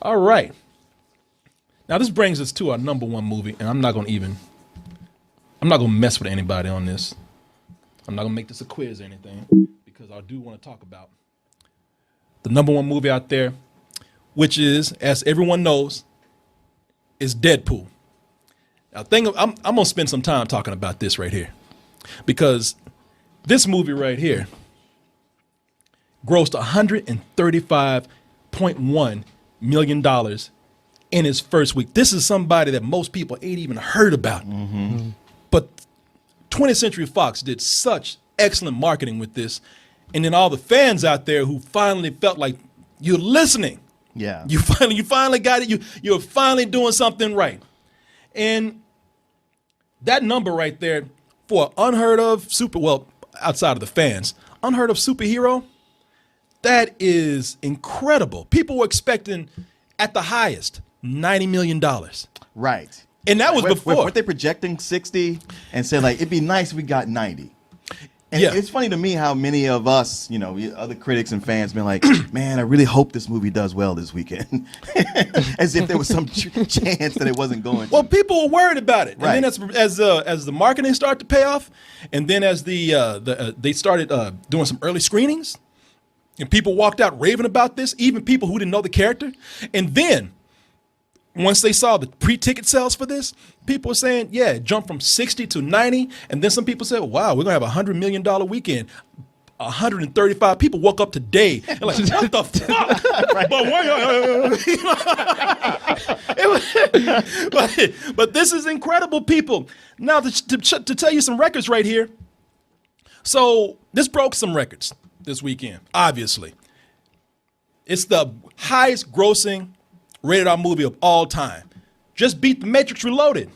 All right. Now this brings us to our number one movie, and I'm not gonna mess with anybody on this. I'm not gonna make this a quiz or anything because I do want to talk about the number one movie out there, which is, as everyone knows, is Deadpool. Now, I'm gonna spend some time talking about this right here because this movie right here grossed $135.1 million in its first week. This is somebody that most people ain't even heard about. Mm-hmm. But 20th Century Fox did such excellent marketing with this. And then all the fans out there who finally felt like you're listening. Yeah. You finally got it. You're finally doing something right. And that number right there for unheard of outside of the fans, unheard of superhero, that is incredible. People were expecting at the highest $90 million. Right. And that was before. Weren't they projecting 60 and said, like, it'd be nice if we got 90? And yeah. It's funny to me how many of us, other critics and fans been like, man, I really hope this movie does well this weekend. As if there was some chance that it wasn't going to. Well, people were worried about it. Right. And then as the marketing started to pay off, and then as they started doing some early screenings, and people walked out raving about this, even people who didn't know the character. And then once they saw the pre-ticket sales for this, people were saying, yeah, it jumped from 60 to 90. And then some people said, wow, we're going to have $100 million weekend. 135 people woke up today and like, what the fuck? But this is incredible, people. Now, to tell you some records right here. So this broke some records this weekend, obviously. It's the highest grossing rated R movie of all time. Just beat The Matrix Reloaded.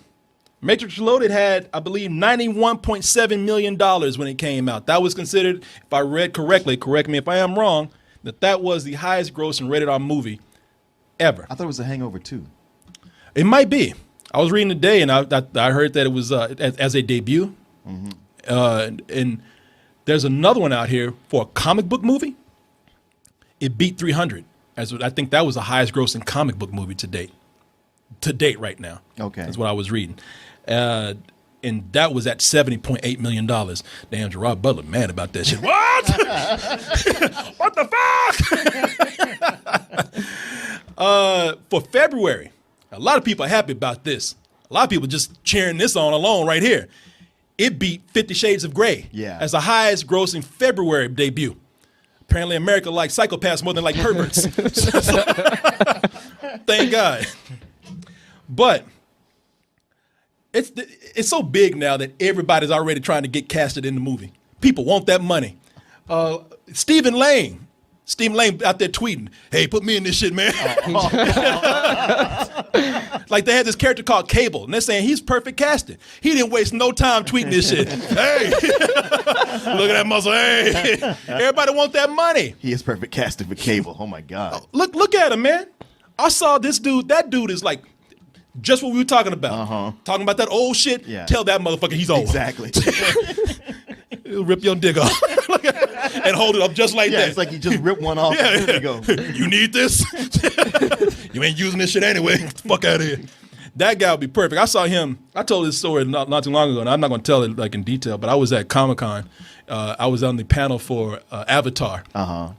Matrix Reloaded had, I believe, $91.7 million when it came out. That was considered, if I read correctly, correct me if I am wrong, that was the highest grossing rated R movie ever. I thought it was a Hangover 2. It might be. I was reading today, and I heard that it was as a debut. Mm-hmm. And there's another one out here for a comic book movie. It beat 300. I think that was the highest grossing comic book movie to date. To date right now. Okay. That's what I was reading. And that was at $70.8 million. Damn, Gerard Butler mad about that shit. What? What the fuck? For February, a lot of people are happy about this. A lot of people just cheering this on alone right here. It beat 50 Shades of Grey as the highest grossing February debut. Apparently America likes psychopaths more than like perverts. Thank God. But it's so big now that everybody's already trying to get casted in the movie. People want that money. Stephen Lane out there tweeting, hey, put me in this shit, man. Like they had this character called Cable, and they're saying he's perfect casting. He didn't waste no time tweeting this shit. Hey, look at that muscle. Hey, everybody want that money. He is perfect casting for Cable. Oh my God. Look at him, man. I saw this dude. That dude is like just what we were talking about. Uh-huh. Talking about that old shit. Yeah. Tell that motherfucker he's old. Exactly. He'll rip your dick off and hold it up just like that. It's like you just rip one off. Yeah, and you go. You need this? You ain't using this shit anyway. Get the fuck out of here. That guy would be perfect. I saw him. I told this story not too long ago, and I'm not going to tell it like in detail, but I was at Comic-Con. I was on the panel for Avatar. Uh-huh.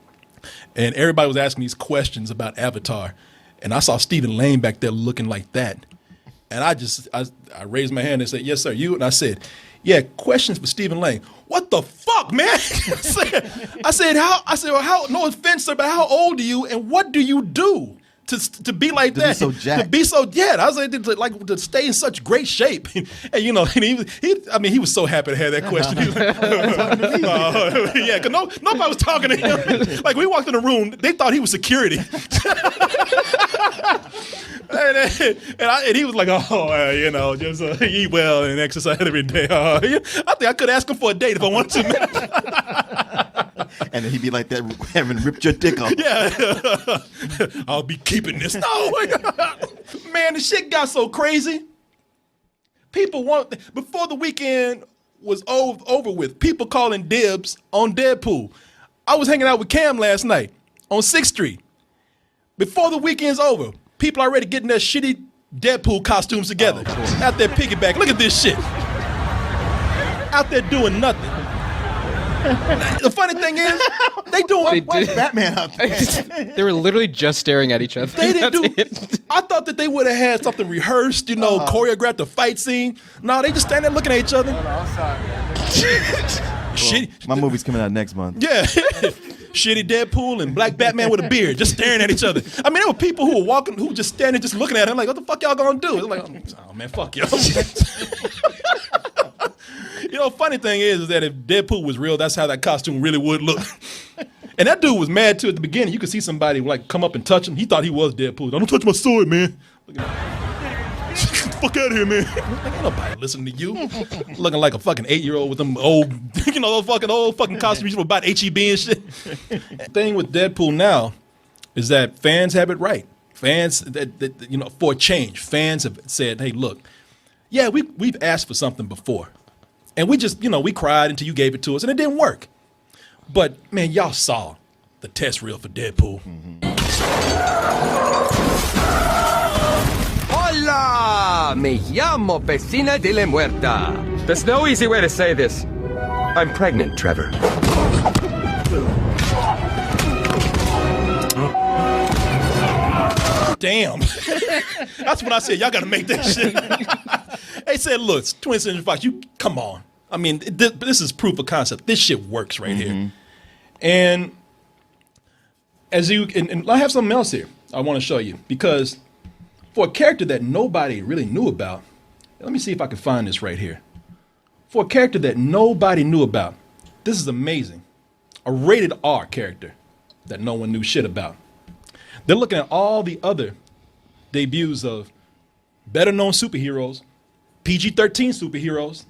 And everybody was asking these questions about Avatar. And I saw Stephen Lane back there looking like that. And I raised my hand and said, yes, sir, you? And I said, yeah, questions for Stephen Lane. What the fuck, man? I said, no offense, sir, but how old are you and what do you do to be like that? To be so jacked. To be so jacked. I was like to stay in such great shape. And he was so happy to have that question. He was like, yeah, because nobody was talking to him. Like we walked in the room, they thought he was security. And he was like, just eat well and exercise every day. I think I could ask him for a date if I wanted to. And then he'd be like that, having ripped your dick off. Yeah. I'll be keeping this. No, man, the shit got so crazy. Before the weekend was over with, people calling dibs on Deadpool. I was hanging out with Cam last night on 6th Street. Before the weekend's over, people already getting their shitty Deadpool costumes together. Out there piggyback. Look at this shit. Out there doing nothing. The funny thing is, they doing What's Batman out there? They were literally just staring at each other. They didn't That's do. it. I thought that they would have had something rehearsed, choreographed a fight scene. No, they just stand there looking at each other. Shitty. My movie's coming out next month. Yeah. Shitty Deadpool and black Batman with a beard, just staring at each other. I mean, there were people who were walking, who were just standing, just looking at him like, what the fuck y'all gonna do? It's like, oh man, fuck y'all. Funny thing is that if Deadpool was real, that's how that costume really would look. And that dude was mad too at the beginning. You could see somebody like come up and touch him. He thought he was Deadpool. Don't touch my sword, man. Look at Get the fuck out of here, man. Ain't nobody listening to you. Looking like a fucking 8-year-old with them old, those fucking costumes about HEB and shit. The thing with Deadpool now is that fans have it right. Fans, for a change, fans have said, hey, look, yeah, we've asked for something before. And we just, we cried until you gave it to us, and it didn't work. But, man, y'all saw the test reel for Deadpool. Hola! Me llamo Vecina de la Muerta. There's no easy way to say this. I'm pregnant, Trevor. Damn. That's when I said, y'all got to make that shit. They said, look, 20th Century Fox, come on. I mean, this is proof of concept. This shit works right here. And and I have something else here I want to show you, because for a character that nobody really knew about, let me see if I can find this right here. For a character that nobody knew about, this is amazing. A rated R character that no one knew shit about. They're looking at all the other debuts of better known superheroes, PG-13 superheroes,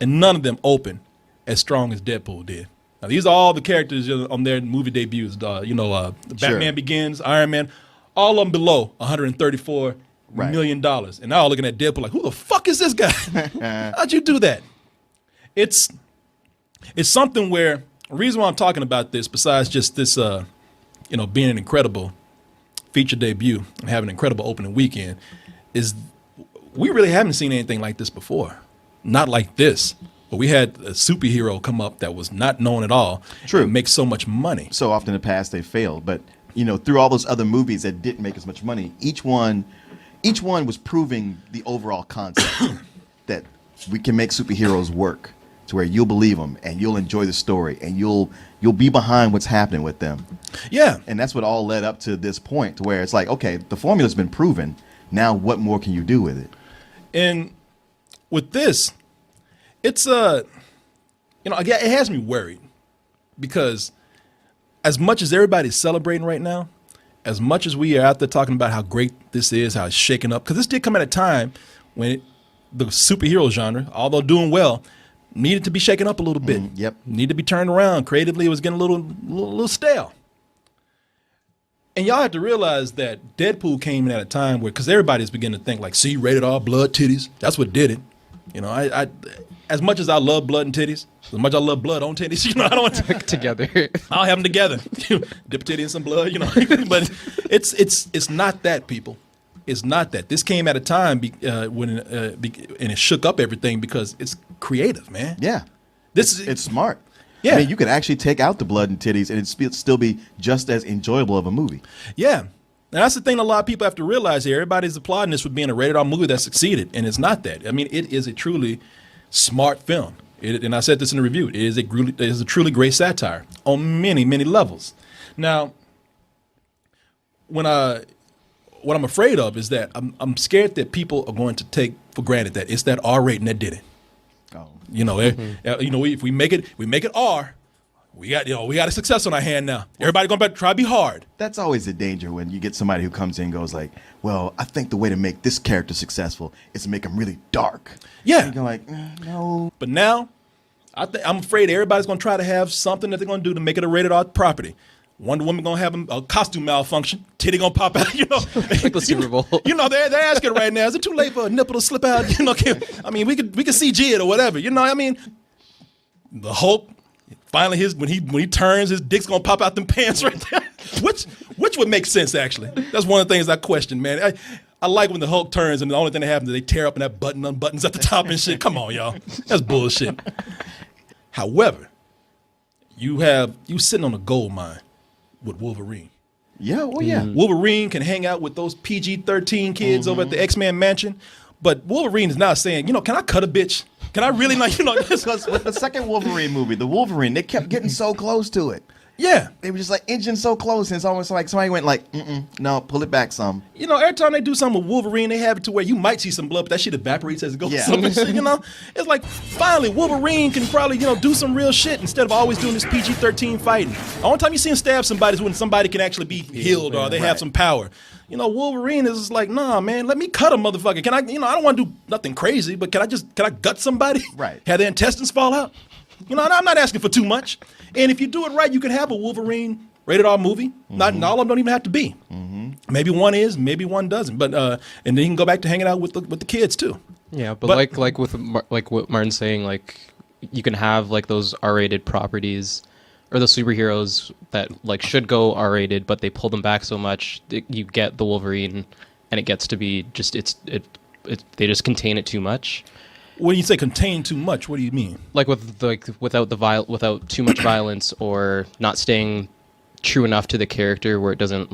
and none of them open as strong as Deadpool did. Now, these are all the characters on their movie debuts. Batman Begins, Iron Man, all of them below $134 million. And now looking at Deadpool like, who the fuck is this guy? How'd you do that? It's something where, the reason why I'm talking about this, besides just this, being an incredible feature debut and having an incredible opening weekend, is we really haven't seen anything like this before. Not like this. But we had a superhero come up that was not known at all. True. And make so much money. So often in the past they failed, but through all those other movies that didn't make as much money, each one was proving the overall concept that we can make superheroes work to where you'll believe them and you'll enjoy the story and you'll be behind what's happening with them. Yeah. And that's what all led up to this point, to where it's like, okay, the formula's been proven. Now what more can you do with it? And with this, it's it has me worried, because as much as everybody's celebrating right now, as much as we are out there talking about how great this is, how it's shaking up, because this did come at a time when the superhero genre, although doing well, needed to be shaken up a little bit. Needed to be turned around. Creatively, it was getting a little stale. And y'all have to realize that Deadpool came in at a time where, because everybody's beginning to think like, see, rated R, blood, titties. That's what did it. I as much as I love blood and titties, as much as I love blood on titties, I don't want to Together. I'll have them together. Dip a titty in some blood, But it's not that, people. It's not that. This came at a time when and it shook up everything because it's creative, man. Yeah. It's smart. Yeah. I mean, you could actually take out the blood and titties and it'd still be just as enjoyable of a movie. Yeah. And that's the thing a lot of people have to realize here. Everybody's applauding this for being a rated R movie that succeeded, and it's not that. I mean, it is a truly smart film. And I said this in the review. It is a truly great satire on many, many levels. Now, what I'm afraid of is that I'm scared that people are going to take for granted that it's that R rating that did it. Oh. If we make it R, we got a success on our hand now. Everybody going to try to be hard. That's always the danger when you get somebody who comes in and goes like, well, I think the way to make this character successful is to make him really dark. Yeah. And you're like, no. But now, I'm afraid everybody's going to try to have something that they're going to do to make it a rated R property. Wonder Woman going to have a costume malfunction. Titty going to pop out, Like the Super Bowl. They're asking right now, is it too late for a nipple to slip out? I mean, we could CG it or whatever. The Hulk, finally when he turns, his dick's going to pop out them pants right there. Which would make sense, actually. That's one of the things I question, man. I like when the Hulk turns and the only thing that happens is they tear up and that button unbuttons at the top and shit. Come on, y'all. That's bullshit. However, you sitting on a gold mine with Wolverine. Yeah, well, yeah. Wolverine can hang out with those PG-13 kids over at the X-Men mansion, but Wolverine is not saying, can I cut a bitch? Can I really not, Because with the second Wolverine movie, the Wolverine, they kept getting so close to it. Yeah. They were just like inching so close, and it's almost like somebody went like, no, pull it back some. Every time they do something with Wolverine, they have it to where you might see some blood, but that shit evaporates as it goes. Yeah. It's like, finally, Wolverine can probably, do some real shit instead of always doing this PG-13 fighting. The only time you see him stab somebody is when somebody can actually be healed or they have some power. Wolverine is just like, nah, man, let me cut a motherfucker. Can I, I don't want to do nothing crazy, but can I gut somebody? Right. Have their intestines fall out? I'm not asking for too much. And if you do it right, you can have a Wolverine rated R movie. Not all of them don't even have to be. Maybe one is, maybe one doesn't. But and then you can go back to hanging out with the kids too. Yeah, but like what Martin's saying, like you can have like those R-rated properties or the superheroes that like should go R-rated, but they pull them back so much that you get the Wolverine, and it gets to be just they just contain it too much. When you say contain too much, what do you mean? Like without too much violence, or not staying true enough to the character where it doesn't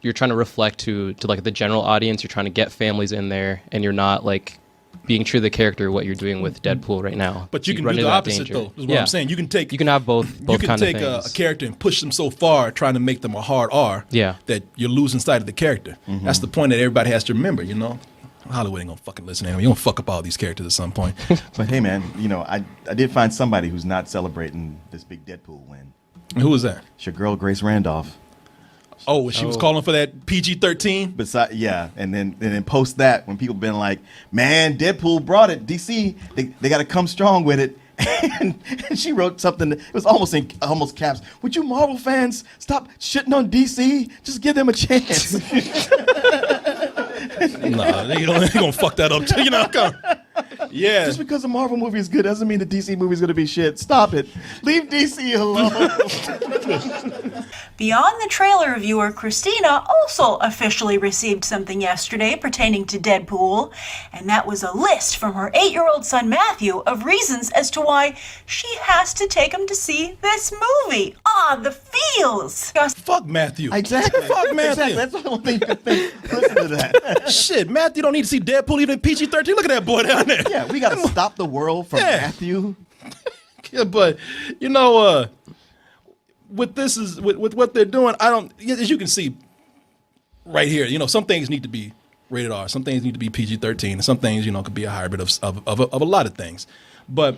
you're trying to reflect to like the general audience. You're trying to get families in there, and you're not like being true to the character. What you're doing with Deadpool right now, but you can do the opposite though. Is what I'm saying. You can have both. You can kind take of a character and push them so far, trying to make them a hard R. Yeah. That you're losing sight of the character. That's the point that everybody has to remember. Hollywood ain't gonna fucking listen anyway. You gonna fuck up all these characters at some point. But hey, man, I did find somebody who's not celebrating this big Deadpool win. Who was that? It's your girl Grace Randolph. Oh, she was calling for that PG-13. And then post that when people been like, man, Deadpool brought it. DC, they got to come strong with it. And she wrote something. It was almost caps. Would you Marvel fans stop shitting on DC? Just give them a chance. Nah, they gonna fuck that up too. Yeah. Just because a Marvel movie is good doesn't mean the DC movie is gonna be shit. Stop it. Leave DC alone. Beyond the trailer reviewer, Christina also officially received something yesterday pertaining to Deadpool, and that was a list from her 8-year-old son Matthew of reasons as to why she has to take him to see this movie. The feels. Fuck Matthew. Exactly. Fuck Matthew. Exactly. That's the only thing you can think. Listen to that. Shit, Matthew don't need to see Deadpool even in PG-13. Look at that boy down there. Yeah, we gotta stop the world from Matthew. Yeah, but with what they're doing, as you can see right here, some things need to be rated R, some things need to be PG-13, and some things, could be a hybrid of a lot of things. But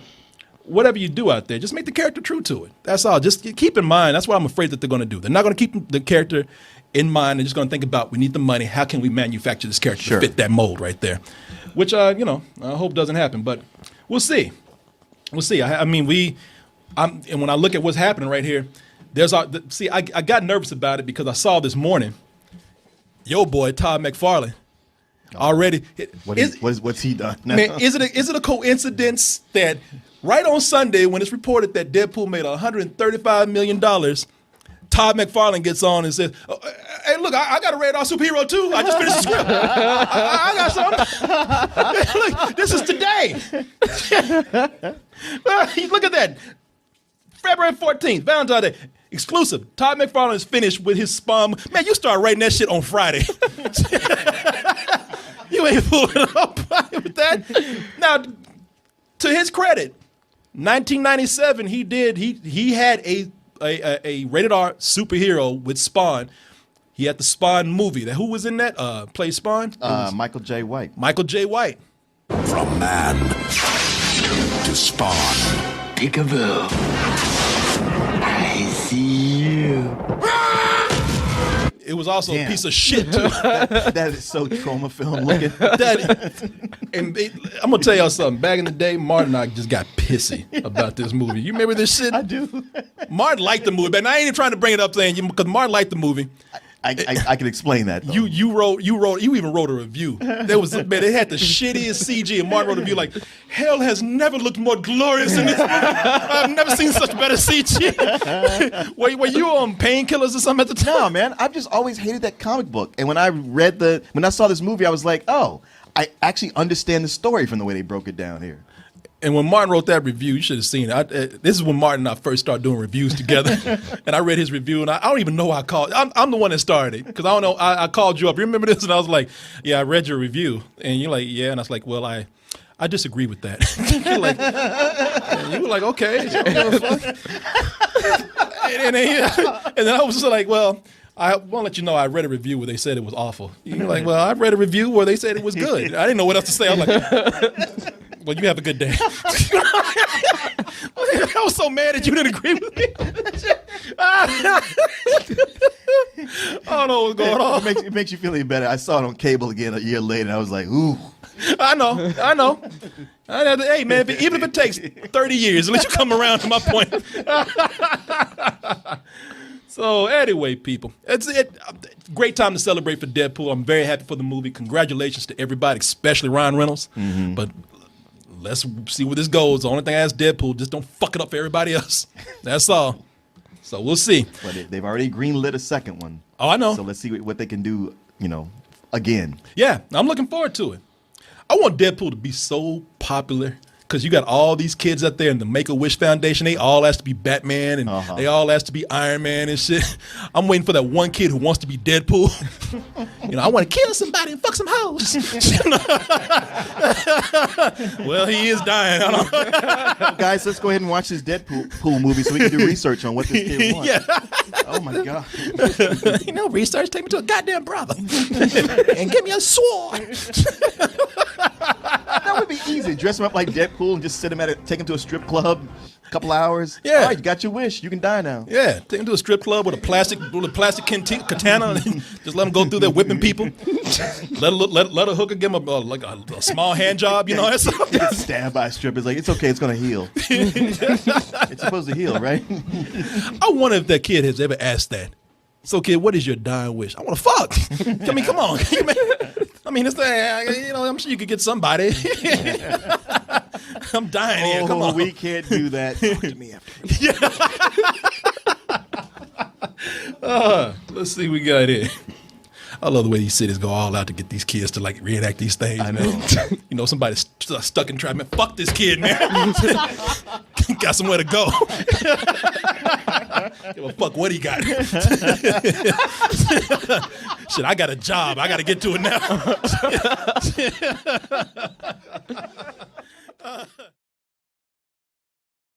whatever you do out there, just make the character true to it. That's all. Just keep in mind, that's what I'm afraid that they're going to do. They're not going to keep the character in mind. They're just going to think about, we need the money. How can we manufacture this character to fit that mold right there? Which, I hope doesn't happen. But we'll see. We'll see. And when I look at what's happening right here, I got nervous about it because I saw this morning, yo boy, Todd McFarlane, already. What's he done? Man, is it a coincidence that right on Sunday, when it's reported that Deadpool made $135 million, Todd McFarlane gets on and says, hey, look, I got a rated R superhero too. I just finished the script. I got something. Look, this is today. Look at that. February 14th, Valentine's Day. Exclusive. Todd McFarlane is finished with his Spawn. Man, you start writing that shit on Friday. You ain't fooling up with that. Now, to his credit, 1997, he had a rated R superhero with Spawn. He had the Spawn movie. Who was in that? Play Spawn? Michael J. White. Michael J. White. From man to Spawn. Peekaboo. I see you. It was also a piece of shit too. That is so trauma film looking. I'm gonna tell y'all something. Back in the day, Martin and I just got pissy about this movie. You remember this shit? I do. Martin liked the movie, but I ain't even trying to bring it up saying because Martin liked the movie. I can explain that. Though. You even wrote a review. There was man, it had the shittiest CG, and Martin wrote a review like, hell has never looked more glorious in this movie. I've never seen such better CG. Were you on painkillers or something at the time? No, man, I've just always hated that comic book. And when I saw this movie, I was like, oh, I actually understand the story from the way they broke it down here. And when Martin wrote that review, you should have seen it. This is when Martin and I first started doing reviews together. And I read his review, and I don't even know why I called. I'm the one that started it, because I don't know. I called you up. You remember this? And I was like, yeah, I read your review. And you're like, yeah. And I was like, well, I disagree with that. You're like, and you were like, okay. and then I was just like, well, I want to let you know I read a review where they said it was awful. You're like, well, I read a review where they said it was good. I didn't know what else to say. I was like, well, you have a good day. I was so mad that you didn't agree with me. I don't know what's going on. It makes you feel any better. I saw it on cable again a year later, and I was like, ooh. I know. Hey, man, even if it takes 30 years, at least you come around to my point. So anyway, people, it's great time to celebrate for Deadpool. I'm very happy for the movie. Congratulations to everybody, especially Ryan Reynolds. Mm-hmm. But let's see where this goes. The only thing I ask Deadpool, just don't fuck it up for everybody else. That's all. So we'll see. But they've already greenlit a second one. Oh, I know. So let's see what they can do, again. Yeah, I'm looking forward to it. I want Deadpool to be so popular because you got all these kids out there in the Make-A-Wish Foundation. They all ask to be Batman, and they all ask to be Iron Man and shit. I'm waiting for that one kid who wants to be Deadpool. I want to kill somebody and fuck some hoes. Well, he is dying. I don't know. Guys, let's go ahead and watch this Deadpool movie so we can do research on what this kid wants. Yeah. Oh, my God. Research, take me to a goddamn brother and give me a sword. That would be easy. Dress him up like Deadpool and just take him to a strip club, a couple hours. Yeah. All right, you got your wish. You can die now. Yeah, take him to a strip club with a plastic katana and just let him go through there whipping people. let a hooker give him a small hand job, That's You get stabbed by a stripper. It's like, it's okay, it's going to heal. It's supposed to heal, right? I wonder if that kid has ever asked that. So, kid, what is your dying wish? I want to fuck. I mean, come on. I'm sure you could get somebody. I'm dying here. Come on. We can't do that. Talk to me after. Let's see what we got here. I love the way these cities go all out to get these kids to reenact these things. I know. Somebody's stuck in traffic. Man, fuck this kid, man. Got somewhere to go. Give a fuck what he got. Shit, I got a job. I got to get to it now.